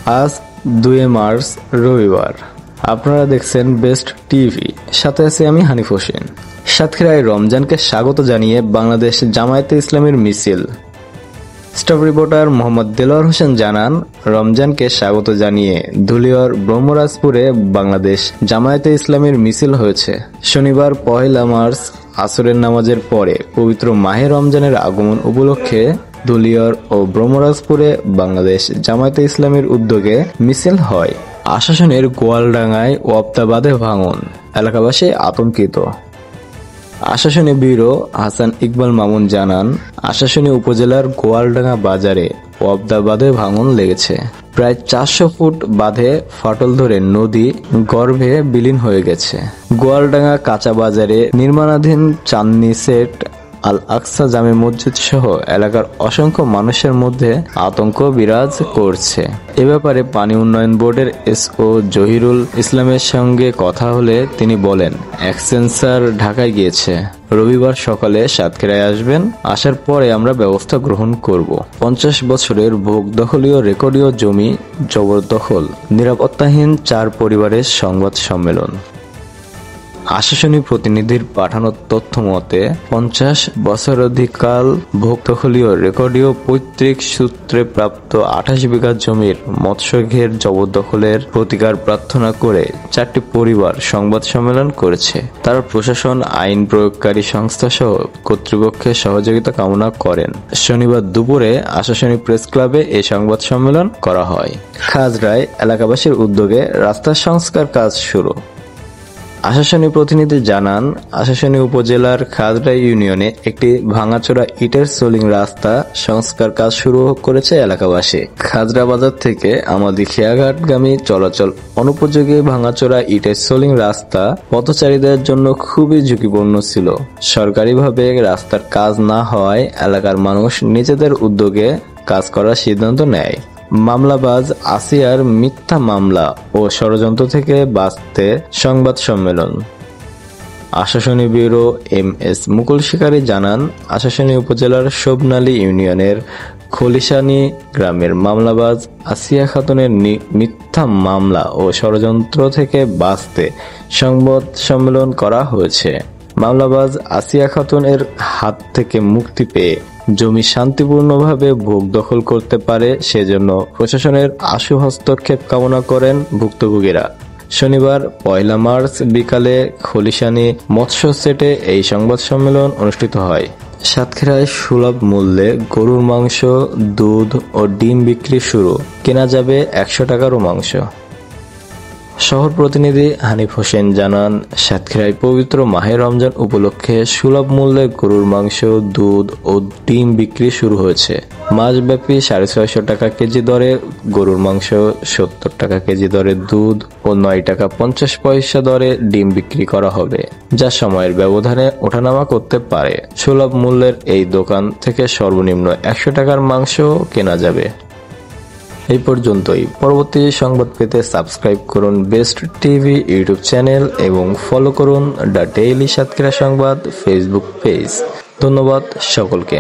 আজ 2 মার্চ রবিবার। আপনারা দেখছেন বেস্ট টিভি, সাথে আছি আমি হানিফ হোসেন। সাতক্ষীরায় রমজানকে স্বাগত জানিয়ে বাংলাদেশ জামায়াতে ইসলামীর মিছিল। স্টাফ রিপোর্টার মোহাম্মদ দেলোয়ার হোসেন জানান, রমজানকে স্বাগত জানিয়ে ধুলিয়ার ব্রহ্মরাজপুরে বাংলাদেশ জামায়াতে ইসলামীর মিছিল হয়েছে। শনিবার 1 মার্চ আসরের নামাজের পরে পবিত্র মাহে রমজানের আগমন উপলক্ষে ধুলিয়ার ও ব্রহ্মরাজপুরে বাংলাদেশ জামায়াতে ইসলামীর উদ্যোগে মিছিল হয়। আশাশুনির গোয়ালডাঙ্গায় ওয়াপদা বাঁধে ভাঙন, এলাকাবাসী আতঙ্কিত। আশাশুনি ব্যুরো হাসান ইকবাল মামুন জানান, আশাশুনি উপজেলার গোয়ালডাঙ্গা বাজারে ওয়াপদা বাঁধে ভাঙন লেগেছে। প্রায় 400 ফুট বাঁধে ফাটল ধরে নদী গর্ভে বিলীন হয়ে গেছে। গোয়ালডাঙ্গা কাঁচা বাজারে নির্মাণাধীন চাঁদনী সেট আল আকসা জামে মসজিদ সহ এলাকার অসংখ্য মানুষের মধ্যে আতঙ্ক বিরাজ করছে। এ ব্যাপারে পানি উন্নয়ন বোর্ডের এসও জহিরুল ইসলামের সঙ্গে কথা হলে তিনি বলেন, এক্সটেনশন ঢাকায় গিয়েছে, রবিবার সকালে সাতক্ষীরায় আসবেন, আসার পরে আমরা ব্যবস্থা গ্রহণ করব। 50 বছরের ভোগ দখলীয় রেকর্ডীয় জমি জবরদখল, নিরাপত্তাহীন 4 পরিবারের সংবাদ সম্মেলন। আশাশুনি প্রতিনিধির পাঠানো তথ্য মতে 50 বছরাধিকাল ভোগ দখলীয় রেকর্ডীয় পৈতৃক সূত্রে প্রাপ্ত 28 বিঘা জমির মৎস্য ঘের জবরদখলের প্রতিকার প্রার্থনা করে 4টি পরিবার সংবাদ সম্মেলন করেছে। তারা প্রশাসন, আইন প্রয়োগকারী সংস্থা সহ কর্তৃপক্ষের সহযোগিতা কামনা করেন। শনিবার দুপুরে আশাশুনি প্রেস ক্লাবে এই সংবাদ সম্মেলন করা হয়। খাজরায় এলাকাবাসীর উদ্যোগে রাস্তা সংস্কার কাজ শুরু। আশাশুনি প্রতিনিধি জানান, আশাশুনি উপজেলার খাজরা ইউনিয়নে একটি ভাঙাচোরা ইটের সোলিং রাস্তা সংস্কার কাজ শুরু করেছে এলাকাবাসী। খাজরা বাজার থেকে আমাদি খেয়াঘাটগামী চলাচল অনুপযোগী ভাঙাচোরা ইটের সোলিং রাস্তা পথচারীদের জন্য খুবই ঝুঁকিপূর্ণ ছিল। সরকারিভাবে রাস্তার কাজ না হওয়ায় এলাকার মানুষ নিজেদের উদ্যোগে কাজ করার সিদ্ধান্ত নেয়। মামলাবাজ আসিয়ার মিথ্যা মামলা ও ষড়যন্ত্র থেকে বাঁচতে সংবাদ সম্মেলন। আশাশুনি ব্যুরো MS মুকুল শিকারী জানান, আশাশুনি উপজেলার শোভনালী ইউনিয়নের খলিশানী গ্রামের মামলাবাজ আসিয়া খাতুনের মিথ্যা মামলা ও ষড়যন্ত্র থেকে বাঁচতে সংবাদ সম্মেলন করা হয়েছে। মামলাবাজ আসিয়া খাতুনের হাত থেকে মুক্তি পেয়ে জমি শান্তিপূর্ণভাবে ভোগ দখল করতে পারে, সেজন্য প্রশাসনের আশু হস্তক্ষেপ কামনা করেন ভুক্তভোগীরা। শনিবার 1 মার্চ বিকালে খলিশানী মৎস্য সেটে এই সংবাদ সম্মেলন অনুষ্ঠিত হয়। সাতক্ষীরায় সুলভ মূল্যে গরুর মাংস, দুধ ও ডিম বিক্রি শুরু, কেনা যাবে 100 টাকারও মাংস। শহর প্রতিনিধি হানিফ হোসেন জানান, সাতক্ষীরায় পবিত্র মাহে রমজান উপলক্ষে সুলভ মূল্যে গরুর মাংস, দুধ ও ডিম বিক্রি শুরু হয়েছে। মাসব্যাপী 650 টাকা কেজি দরে গরুর মাংস, 70 টাকা কেজি দরে দুধ ও 9 টাকা 50 পয়সা দরে ডিম বিক্রি করা হবে, যা সময়ের ব্যবধানে ওঠানামা করতে পারে। সুলভ মূল্যের এই দোকান থেকে সর্বনিম্ন 100 টাকার মাংস কেনা যাবে। এই পর্যন্তই। পরবর্তী সংবাদ পেতে সাবস্ক্রাইব করুন বেস্ট টিভি ইউটিউব চ্যানেল এবং ফলো করুন দ্য ডেইলি সাতক্ষীরা সংবাদ ফেসবুক পেজ। ধন্যবাদ সকলকে।